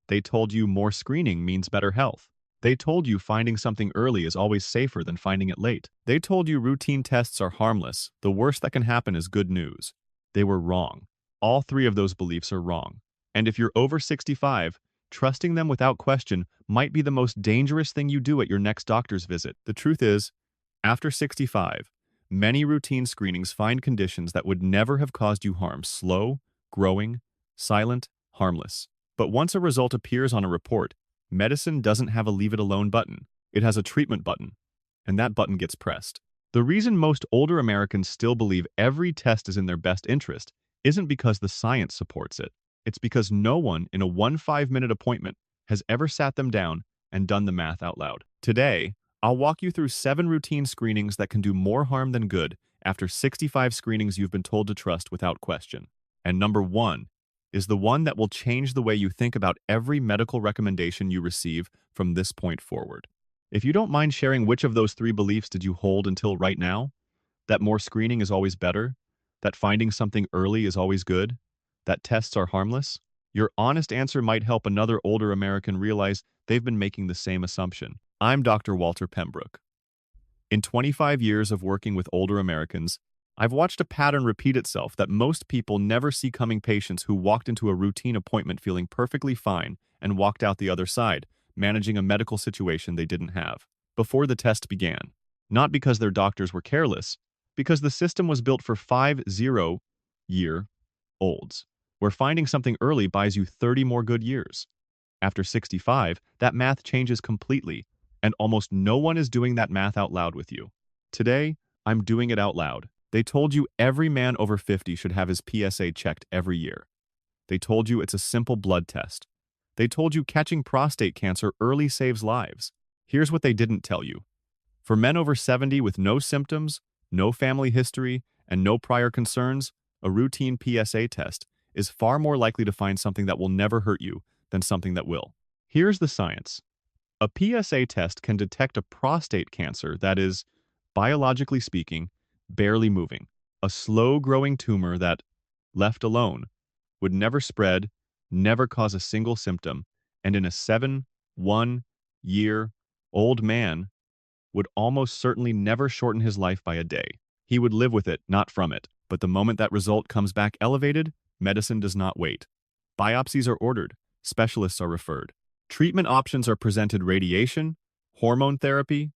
They told you more screening means better health. They told you finding something early is always safer than finding it late. They told you routine tests are harmless. The worst that can happen is good news. They were wrong. All three of those beliefs are wrong. And if you're over 65, trusting them without question might be the most dangerous thing you do at your next doctor's visit. The truth is, after 65, many routine screenings find conditions that would never have caused you harm slow, growing, silent, harmless. But once a result appears on a report, medicine doesn't have a leave it alone button. It has a treatment button, and that button gets pressed. The reason most older Americans still believe every test is in their best interest isn't because the science supports it. It's because no one in a 5-minute appointment has ever sat them down and done the math out loud. Today, I'll walk you through 7 routine screenings that can do more harm than good after 65 screenings you've been told to trust without question. And number 1 is the one that will change the way you think about every medical recommendation you receive from this point forward. If you don't mind sharing, which of those 3 beliefs did you hold until right now? That more screening is always better? That finding something early is always good? That tests are harmless? Your honest answer might help another older American realize they've been making the same assumption. I'm Dr. Walter Pembrook. In 25 years of working with older Americans, I've watched a pattern repeat itself that most people never see coming: patients who walked into a routine appointment feeling perfectly fine and walked out the other side, managing a medical situation they didn't have before the test began. Not because their doctors were careless, because the system was built for 50-year-olds, where finding something early buys you 30 more good years. After 65, that math changes completely, and almost no one is doing that math out loud with you. Today, I'm doing it out loud. They told you every man over 50 should have his PSA checked every year. They told you it's a simple blood test. They told you catching prostate cancer early saves lives. Here's what they didn't tell you. For men over 70 with no symptoms, no family history, and no prior concerns, a routine PSA test is far more likely to find something that will never hurt you than something that will. Here's the science. A PSA test can detect a prostate cancer that is, biologically speaking, barely moving. A slow-growing tumor that, left alone, would never spread, never cause a single symptom, and in a 7-1-year-old man would almost certainly never shorten his life by a day. He would live with it, not from it. But the moment that result comes back elevated, medicine does not wait. Biopsies are ordered. Specialists are referred. Treatment options are presented: radiation, hormone therapy,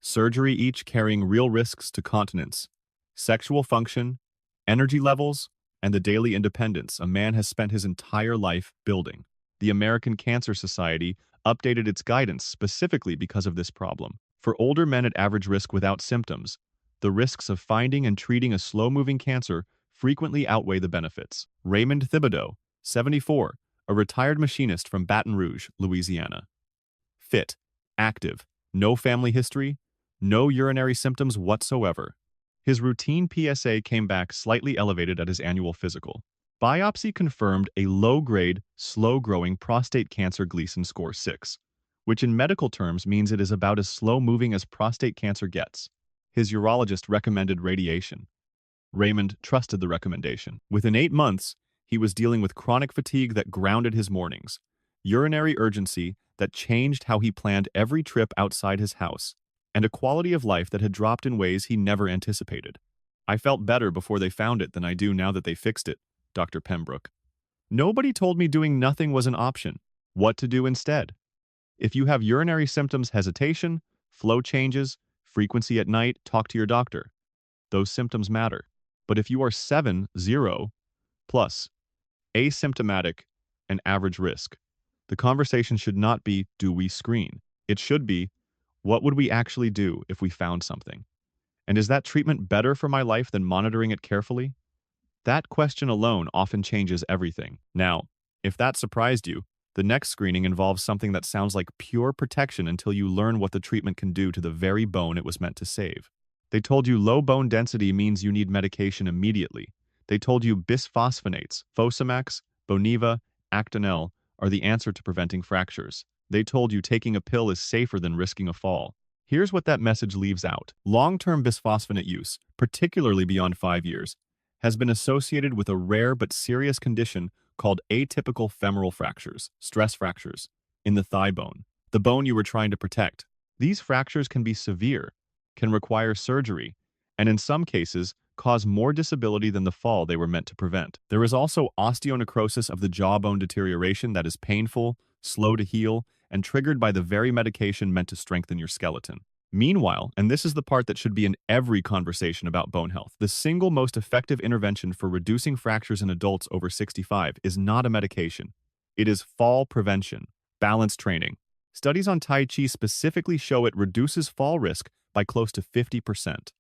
surgery, each carrying real risks to continence, sexual function, energy levels, and the daily independence a man has spent his entire life building. The American Cancer Society updated its guidance specifically because of this problem. For older men at average risk without symptoms, the risks of finding and treating a slow-moving cancer frequently outweigh the benefits. Raymond Thibodeau, 74, a retired machinist from Baton Rouge, Louisiana. Fit, active, no family history, no urinary symptoms whatsoever. His routine PSA came back slightly elevated at his annual physical. Biopsy confirmed a low-grade, slow-growing prostate cancer Gleason score 6, which in medical terms means it is about as slow-moving as prostate cancer gets. His urologist recommended radiation. Raymond trusted the recommendation. Within 8 months, he was dealing with chronic fatigue that grounded his mornings, urinary urgency that changed how he planned every trip outside his house, and a quality of life that had dropped in ways he never anticipated. I felt better before they found it than I do now that they fixed it, Dr. Pembrook. Nobody told me doing nothing was an option. What to do instead? If you have urinary symptoms, hesitation, flow changes, frequency at night, talk to your doctor. Those symptoms matter. But if you are 7-0 plus, asymptomatic, and average risk, the conversation should not be, do we screen? It should be, what would we actually do if we found something? And is that treatment better for my life than monitoring it carefully? That question alone often changes everything. Now, if that surprised you, the next screening involves something that sounds like pure protection until you learn what the treatment can do to the very bone it was meant to save. They told you low bone density means you need medication immediately. They told you bisphosphonates, Fosamax, Boniva, Actonel, are the answer to preventing fractures. They told you taking a pill is safer than risking a fall. Here's what that message leaves out. Long-term bisphosphonate use, particularly beyond 5 years, has been associated with a rare but serious condition called atypical femoral fractures, stress fractures, in the thigh bone, the bone you were trying to protect. These fractures can be severe, can require surgery, and in some cases, cause more disability than the fall they were meant to prevent. There is also osteonecrosis of the jawbone deterioration that is painful, slow to heal, and triggered by the very medication meant to strengthen your skeleton. Meanwhile, and this is the part that should be in every conversation about bone health, the single most effective intervention for reducing fractures in adults over 65 is not a medication. It is fall prevention, balance training. Studies on Tai Chi specifically show it reduces fall risk by close to 50%.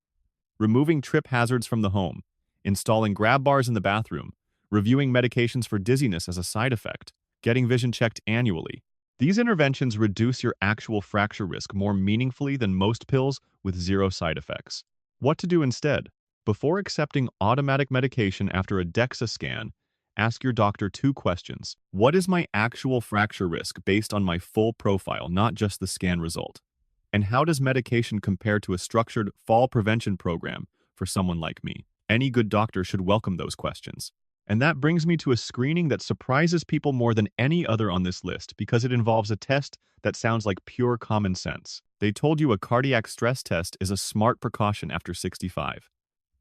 Removing trip hazards from the home, installing grab bars in the bathroom, reviewing medications for dizziness as a side effect, getting vision checked annually. These interventions reduce your actual fracture risk more meaningfully than most pills with zero side effects. What to do instead? Before accepting automatic medication after a DEXA scan, ask your doctor 2 questions. What is my actual fracture risk based on my full profile, not just the scan result? And how does medication compare to a structured fall prevention program for someone like me? Any good doctor should welcome those questions. And that brings me to a screening that surprises people more than any other on this list because it involves a test that sounds like pure common sense. They told you a cardiac stress test is a smart precaution after 65.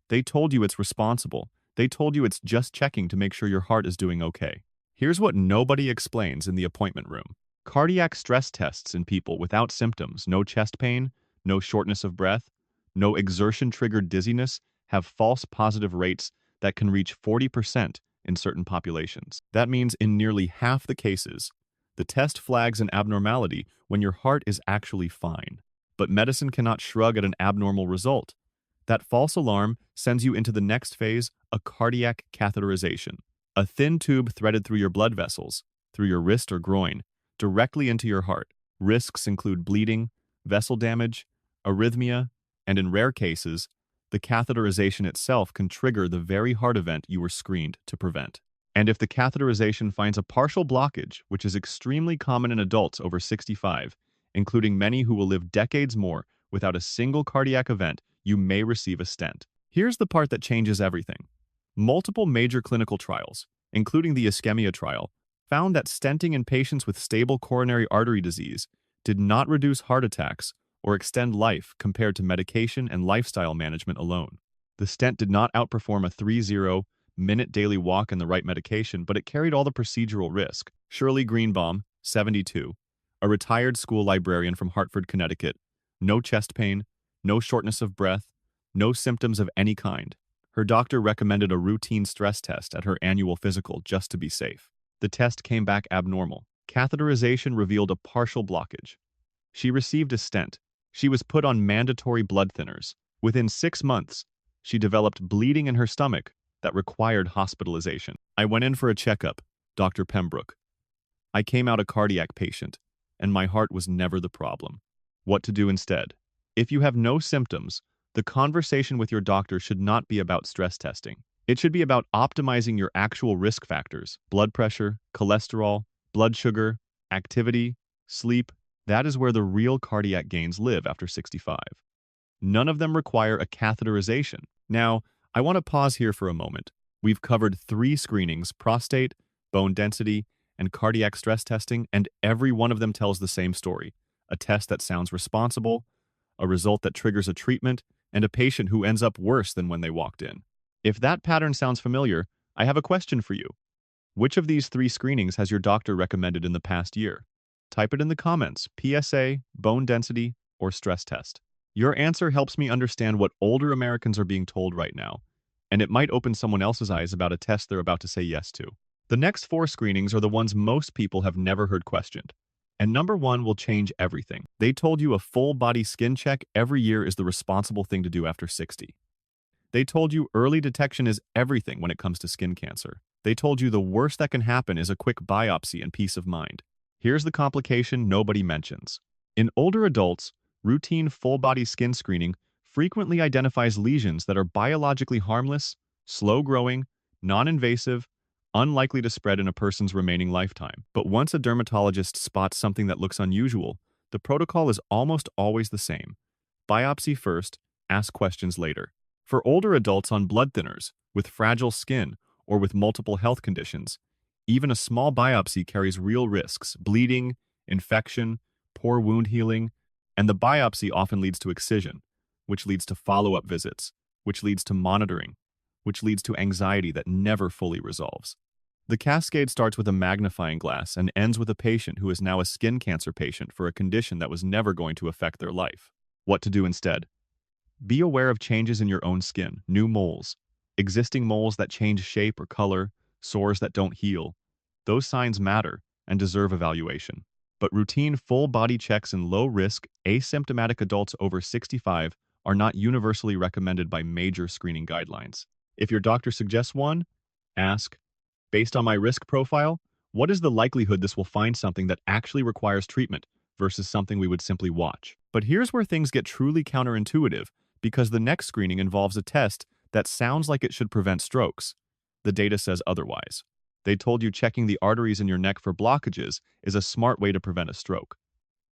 They told you it's responsible. They told you it's just checking to make sure your heart is doing okay. Here's what nobody explains in the appointment room. Cardiac stress tests in people without symptoms, no chest pain, no shortness of breath, no exertion-triggered dizziness, have false positive rates that can reach 40% in certain populations. That means in nearly half the cases, the test flags an abnormality when your heart is actually fine. But medicine cannot shrug at an abnormal result. That false alarm sends you into the next phase, a cardiac catheterization. A thin tube threaded through your blood vessels, through your wrist or groin, directly into your heart. Risks include bleeding, vessel damage, arrhythmia, and in rare cases, the catheterization itself can trigger the very heart event you were screened to prevent. And if the catheterization finds a partial blockage, which is extremely common in adults over 65, including many who will live decades more without a single cardiac event, you may receive a stent. Here's the part that changes everything. Multiple major clinical trials, including the ischemia trial, found that stenting in patients with stable coronary artery disease did not reduce heart attacks or extend life compared to medication and lifestyle management alone. The stent did not outperform a 30-minute daily walk in the right medication, but it carried all the procedural risk. Shirley Greenbaum, 72, a retired school librarian from Hartford, Connecticut, no chest pain, no shortness of breath, no symptoms of any kind. Her doctor recommended a routine stress test at her annual physical just to be safe. The test came back abnormal. Catheterization revealed a partial blockage. She received a stent. She was put on mandatory blood thinners. Within 6 months, she developed bleeding in her stomach that required hospitalization. I went in for a checkup, Dr. Pembrook. I came out a cardiac patient, and my heart was never the problem. What to do instead? If you have no symptoms, the conversation with your doctor should not be about stress testing. It should be about optimizing your actual risk factors: blood pressure, cholesterol, blood sugar, activity, sleep. That is where the real cardiac gains live after 65. None of them require a catheterization. Now, I want to pause here for a moment. We've covered 3 screenings: prostate, bone density, and cardiac stress testing, and every one of them tells the same story. A test that sounds responsible, a result that triggers a treatment, and a patient who ends up worse than when they walked in. If that pattern sounds familiar, I have a question for you. Which of these 3 screenings has your doctor recommended in the past year? Type it in the comments: PSA, bone density, or stress test. Your answer helps me understand what older Americans are being told right now, and it might open someone else's eyes about a test they're about to say yes to. The next 4 screenings are the ones most people have never heard questioned. And number 1 will change everything. They told you a full-body skin check every year is the responsible thing to do after 60. They told you early detection is everything when it comes to skin cancer. They told you the worst that can happen is a quick biopsy and peace of mind. Here's the complication nobody mentions. In older adults, routine full-body skin screening frequently identifies lesions that are biologically harmless, slow-growing, non-invasive, unlikely to spread in a person's remaining lifetime. But once a dermatologist spots something that looks unusual, the protocol is almost always the same. Biopsy first, ask questions later. For older adults on blood thinners, with fragile skin, or with multiple health conditions, Even a small biopsy carries real risks: bleeding, infection, poor wound healing, and the biopsy often leads to excision, which leads to follow-up visits, which leads to monitoring, which leads to anxiety that never fully resolves. The cascade starts with a magnifying glass and ends with a patient who is now a skin cancer patient for a condition that was never going to affect their life. What to do instead? Be aware of changes in your own skin: new moles, existing moles that change shape or color, sores that don't heal. Those signs matter and deserve evaluation. But routine full-body checks in low-risk, asymptomatic adults over 65 are not universally recommended by major screening guidelines. If your doctor suggests one, ask, based on my risk profile, what is the likelihood this will find something that actually requires treatment versus something we would simply watch? But here's where things get truly counterintuitive, because the next screening involves a test that sounds like it should prevent strokes. The data says otherwise. They told you checking the arteries in your neck for blockages is a smart way to prevent a stroke.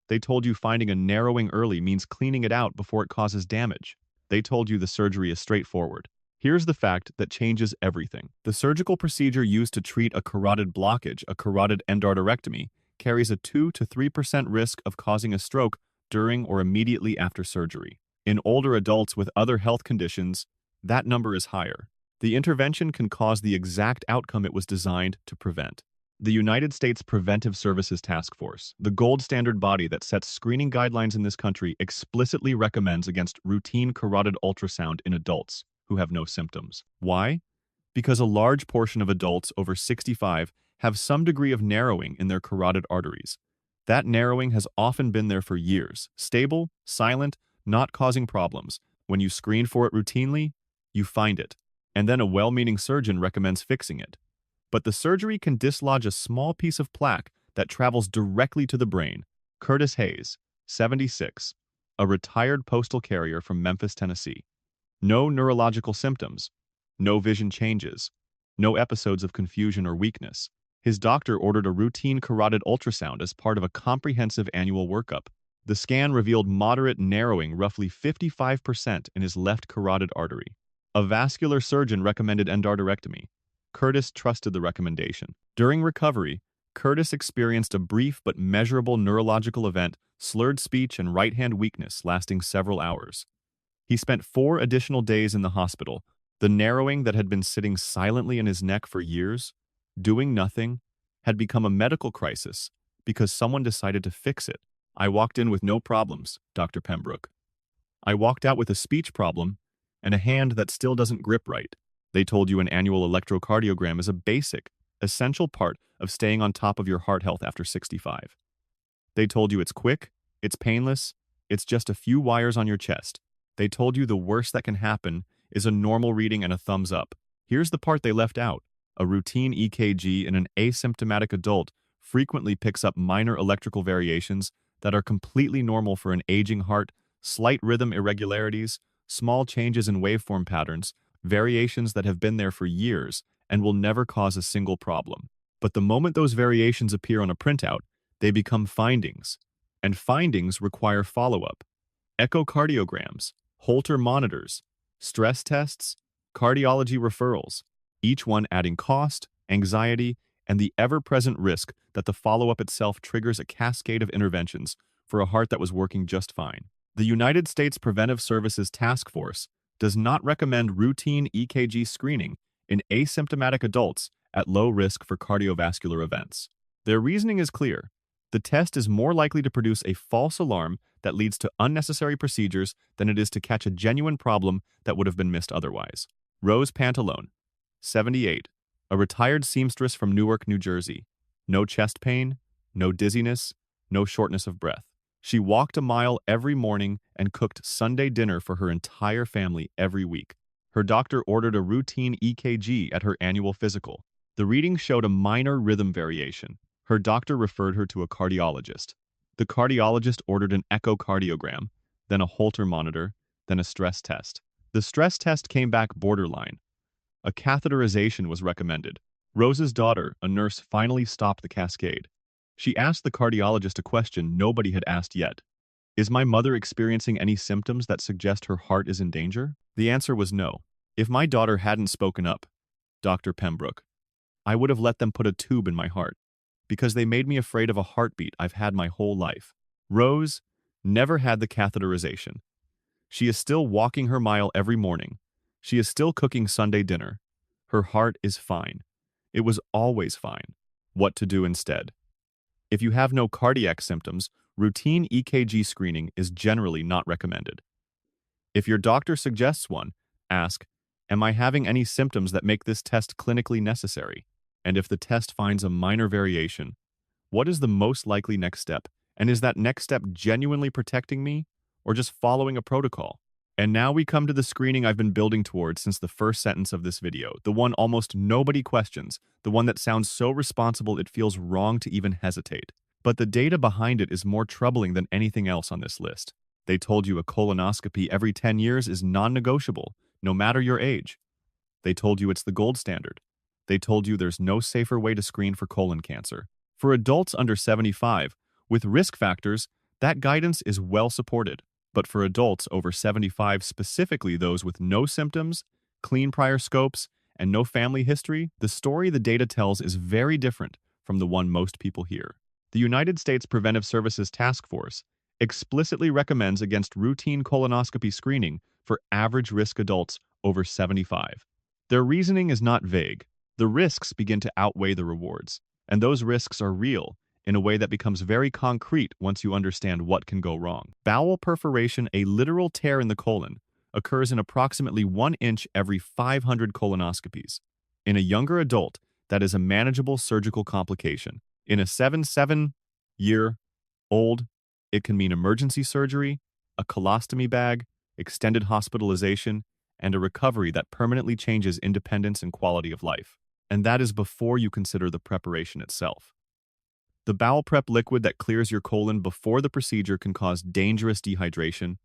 They told you finding a narrowing early means cleaning it out before it causes damage. They told you the surgery is straightforward. Here's the fact that changes everything. The surgical procedure used to treat a carotid blockage, a carotid endarterectomy, carries a 2 to 3% risk of causing a stroke during or immediately after surgery. In older adults with other health conditions, that number is higher. The intervention can cause the exact outcome it was designed to prevent. The United States Preventive Services Task Force, the gold standard body that sets screening guidelines in this country, explicitly recommends against routine carotid ultrasound in adults who have no symptoms. Why? Because a large portion of adults over 65 have some degree of narrowing in their carotid arteries. That narrowing has often been there for years, stable, silent, not causing problems. When you screen for it routinely, you find it, and then a well-meaning surgeon recommends fixing it. But the surgery can dislodge a small piece of plaque that travels directly to the brain. Curtis Hayes, 76, a retired postal carrier from Memphis, Tennessee. No neurological symptoms, no vision changes, no episodes of confusion or weakness. His doctor ordered a routine carotid ultrasound as part of a comprehensive annual workup. The scan revealed moderate narrowing, roughly 55%, in his left carotid artery. A vascular surgeon recommended endarterectomy. Curtis trusted the recommendation. During recovery, Curtis experienced a brief but measurable neurological event: slurred speech and right-hand weakness lasting several hours. He spent 4 additional days in the hospital. The narrowing that had been sitting silently in his neck for years, doing nothing, had become a medical crisis because someone decided to fix it. I walked in with no problems, Dr. Pembrook. I walked out with a speech problem and a hand that still doesn't grip right. They told you an annual electrocardiogram is a basic, essential part of staying on top of your heart health after 65. They told you it's quick, it's painless, it's just a few wires on your chest. They told you the worst that can happen is a normal reading and a thumbs up. Here's the part they left out. A routine EKG in an asymptomatic adult frequently picks up minor electrical variations that are completely normal for an aging heart: slight rhythm irregularities, small changes in waveform patterns, variations that have been there for years and will never cause a single problem. But the moment those variations appear on a printout, they become findings. And findings require follow-up. Echocardiograms, Holter monitors, stress tests, cardiology referrals, each one adding cost, anxiety, and the ever-present risk that the follow-up itself triggers a cascade of interventions for a heart that was working just fine. The United States Preventive Services Task Force does not recommend routine EKG screening in asymptomatic adults at low risk for cardiovascular events. Their reasoning is clear. The test is more likely to produce a false alarm that leads to unnecessary procedures than it is to catch a genuine problem that would have been missed otherwise. Rose Pantalone, 78, a retired seamstress from Newark, New Jersey. No chest pain, no dizziness, no shortness of breath. She walked a mile every morning and cooked Sunday dinner for her entire family every week. Her doctor ordered a routine EKG at her annual physical. The reading showed a minor rhythm variation. Her doctor referred her to a cardiologist. The cardiologist ordered an echocardiogram, then a Holter monitor, then a stress test. The stress test came back borderline. A catheterization was recommended. Rose's daughter, a nurse, finally stopped the cascade. She asked the cardiologist a question nobody had asked yet. Is my mother experiencing any symptoms that suggest her heart is in danger? The answer was no. If my daughter hadn't spoken up, Dr. Pembrook, I would have let them put a tube in my heart, because they made me afraid of a heartbeat I've had my whole life. Rose never had the catheterization. She is still walking her mile every morning. She is still cooking Sunday dinner. Her heart is fine. It was always fine. What to do instead? If you have no cardiac symptoms, routine EKG screening is generally not recommended. If your doctor suggests one, ask, am I having any symptoms that make this test clinically necessary? And if the test finds a minor variation, what is the most likely next step? And is that next step genuinely protecting me or just following a protocol? And now we come to the screening I've been building towards since the first sentence of this video, the one almost nobody questions, the one that sounds so responsible it feels wrong to even hesitate. But the data behind it is more troubling than anything else on this list. They told you a colonoscopy every 10 years is non-negotiable, no matter your age. They told you it's the gold standard. They told you there's no safer way to screen for colon cancer. For adults under 75, with risk factors, that guidance is well supported. But for adults over 75, specifically those with no symptoms, clean prior scopes, and no family history, the story the data tells is very different from the one most people hear. The United States Preventive Services Task Force explicitly recommends against routine colonoscopy screening for average-risk adults over 75. Their reasoning is not vague. The risks begin to outweigh the rewards, and those risks are real in a way that becomes very concrete once you understand what can go wrong. Bowel perforation, a literal tear in the colon, occurs in approximately 1 inch every 500 colonoscopies. In a younger adult, that is a manageable surgical complication. In a 7-year-old, it can mean emergency surgery, a colostomy bag, extended hospitalization, and a recovery that permanently changes independence and quality of life. And that is before you consider the preparation itself. The bowel prep liquid that clears your colon before the procedure can cause dangerous dehydration,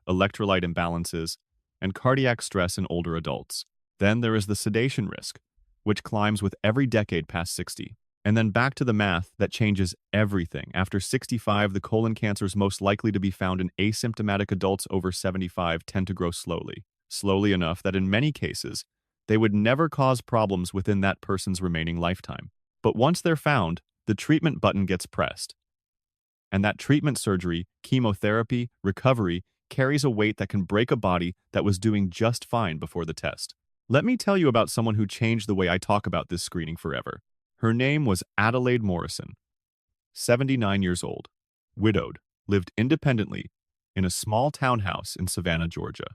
electrolyte imbalances, and cardiac stress in older adults. Then there is the sedation risk, which climbs with every decade past 60. And then back to the math that changes everything. After 65, the colon cancers most likely to be found in asymptomatic adults over 75 tend to grow slowly enough that in many cases, they would never cause problems within that person's remaining lifetime. But once they're found, the treatment button gets pressed. And that treatment surgery, chemotherapy, recovery, carries a weight that can break a body that was doing just fine before the test. Let me tell you about someone who changed the way I talk about this screening forever. Her name was Adelaide Morrison, 79 years old, widowed, lived independently in a small townhouse in Savannah, Georgia.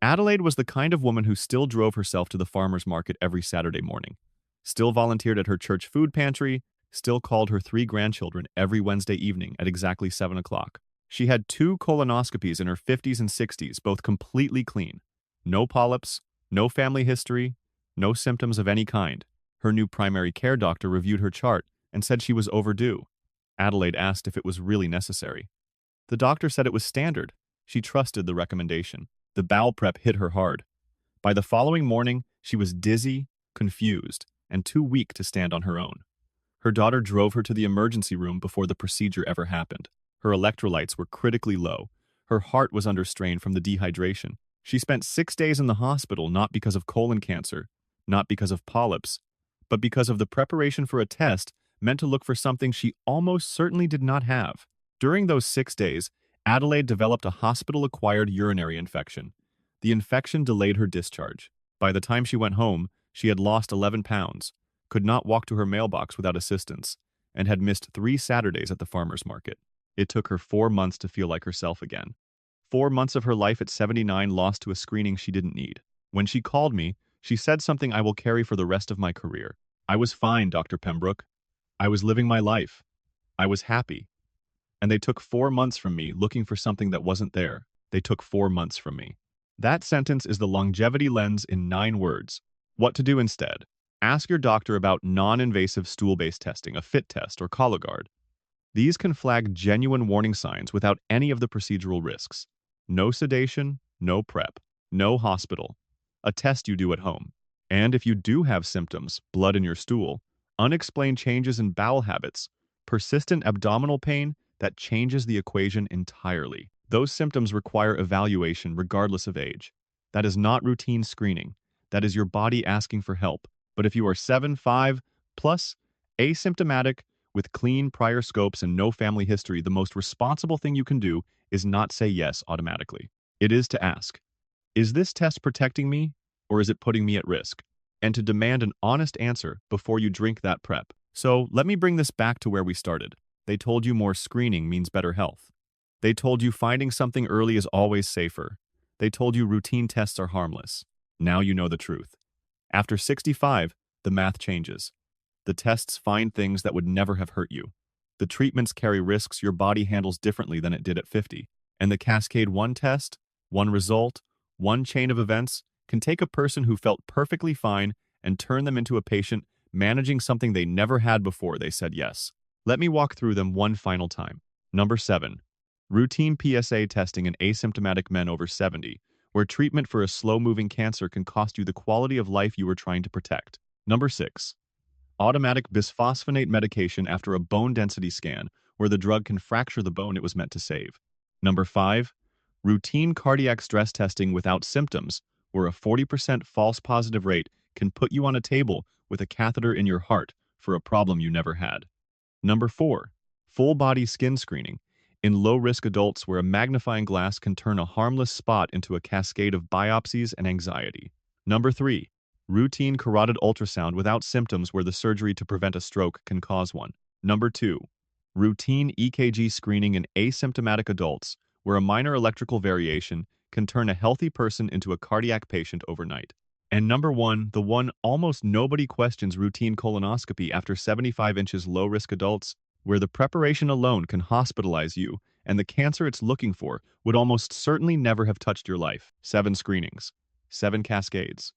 Adelaide was the kind of woman who still drove herself to the farmer's market every Saturday morning, still volunteered at her church food pantry, still called her 3 grandchildren every Wednesday evening at exactly 7 o'clock. She had 2 colonoscopies in her 50s and 60s, both completely clean. No polyps, no family history, no symptoms of any kind. Her new primary care doctor reviewed her chart and said she was overdue. Adelaide asked if it was really necessary. The doctor said it was standard. She trusted the recommendation. The bowel prep hit her hard. By the following morning, she was dizzy, confused, and too weak to stand on her own. Her daughter drove her to the emergency room before the procedure ever happened. Her electrolytes were critically low. Her heart was under strain from the dehydration. She spent 6 days in the hospital not because of colon cancer, not because of polyps, but because of the preparation for a test meant to look for something she almost certainly did not have. During those 6 days, Adelaide developed a hospital-acquired urinary infection. The infection delayed her discharge. By the time she went home, she had lost 11 pounds, could not walk to her mailbox without assistance, and had missed 3 Saturdays at the farmer's market. It took her 4 months to feel like herself again. 4 months of her life at 79 lost to a screening she didn't need. When she called me, she said something I will carry for the rest of my career. I was fine, Dr. Pembrook. I was living my life. I was happy. And they took 4 months from me looking for something that wasn't there. They took 4 months from me. That sentence is the longevity lens in 9 words. What to do instead? Ask your doctor about non-invasive stool-based testing, a FIT test or Cologuard. These can flag genuine warning signs without any of the procedural risks. No sedation, no prep, no hospital. A test you do at home. And if you do have symptoms, blood in your stool, unexplained changes in bowel habits, persistent abdominal pain, that changes the equation entirely. Those symptoms require evaluation regardless of age. That is not routine screening. That is your body asking for help. But if you are 7'5", Plus, asymptomatic, with clean prior scopes and no family history, the most responsible thing you can do is not say yes automatically. It is to ask, is this test protecting me, or is it putting me at risk? And to demand an honest answer before you drink that prep. So let me bring this back to where we started. They told you more screening means better health. They told you finding something early is always safer. They told you routine tests are harmless. Now you know the truth. After 65, the math changes. The tests find things that would never have hurt you. The treatments carry risks your body handles differently than it did at 50. And the Cascade 1 test, one result, one chain of events, can take a person who felt perfectly fine and turn them into a patient managing something they never had before they said yes. Let me walk through them one final time. Number 7. Routine PSA testing in asymptomatic men over 70, where treatment for a slow-moving cancer can cost you the quality of life you were trying to protect. Number 6. Automatic bisphosphonate medication after a bone density scan, where the drug can fracture the bone it was meant to save. Number 5. Routine cardiac stress testing without symptoms, where a 40% false positive rate can put you on a table with a catheter in your heart for a problem you never had. Number 4. Full-body skin screening, in low-risk adults where a magnifying glass can turn a harmless spot into a cascade of biopsies and anxiety. Number 3. Routine carotid ultrasound without symptoms where the surgery to prevent a stroke can cause one. Number 2. Routine EKG screening in asymptomatic adults where a minor electrical variation can turn a healthy person into a cardiac patient overnight. And number 1, the one almost nobody questions, routine colonoscopy after 75 inches low-risk adults, where the preparation alone can hospitalize you, and the cancer it's looking for would almost certainly never have touched your life. 7 screenings. 7 cascades.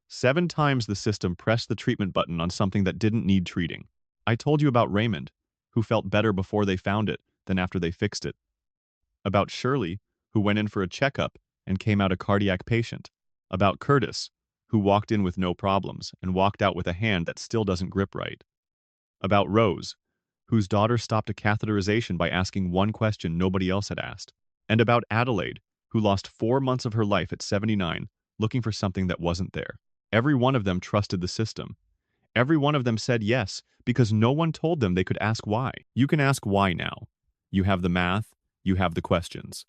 7 times the system pressed the treatment button on something that didn't need treating. I told you about Raymond, who felt better before they found it than after they fixed it. About Shirley, who went in for a checkup and came out a cardiac patient. About Curtis, who walked in with no problems and walked out with a hand that still doesn't grip right. About Rose, whose daughter stopped a catheterization by asking one question nobody else had asked. And about Adelaide, who lost 4 months of her life at 79 looking for something that wasn't there. Every one of them trusted the system. Every one of them said yes because no one told them they could ask why. You can ask why now. You have the math, you have the questions.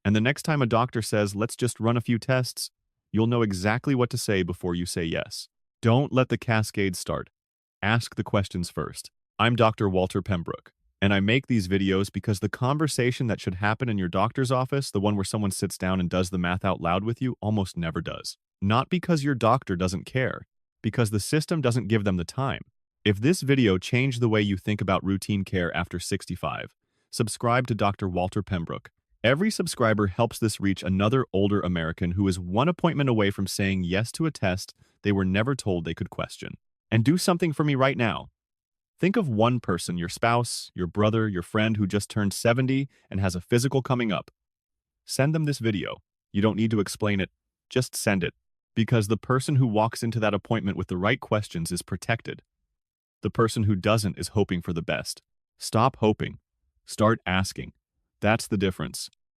And the next time a doctor says, let's just run a few tests, you'll know exactly what to say before you say yes. Don't let the cascade start. Ask the questions first. I'm Dr. Walter Pembrook, and I make these videos because the conversation that should happen in your doctor's office, the one where someone sits down and does the math out loud with you, almost never does. Not because your doctor doesn't care, because the system doesn't give them the time. If this video changed the way you think about routine care after 65, subscribe to Dr. Walter Pembrook. Every subscriber helps this reach another older American who is one appointment away from saying yes to a test they were never told they could question. And do something for me right now. Think of one person, your spouse, your brother, your friend who just turned 70 and has a physical coming up. Send them this video. You don't need to explain it. Just send it. Because the person who walks into that appointment with the right questions is protected. The person who doesn't is hoping for the best. Stop hoping. Start asking. That's the difference.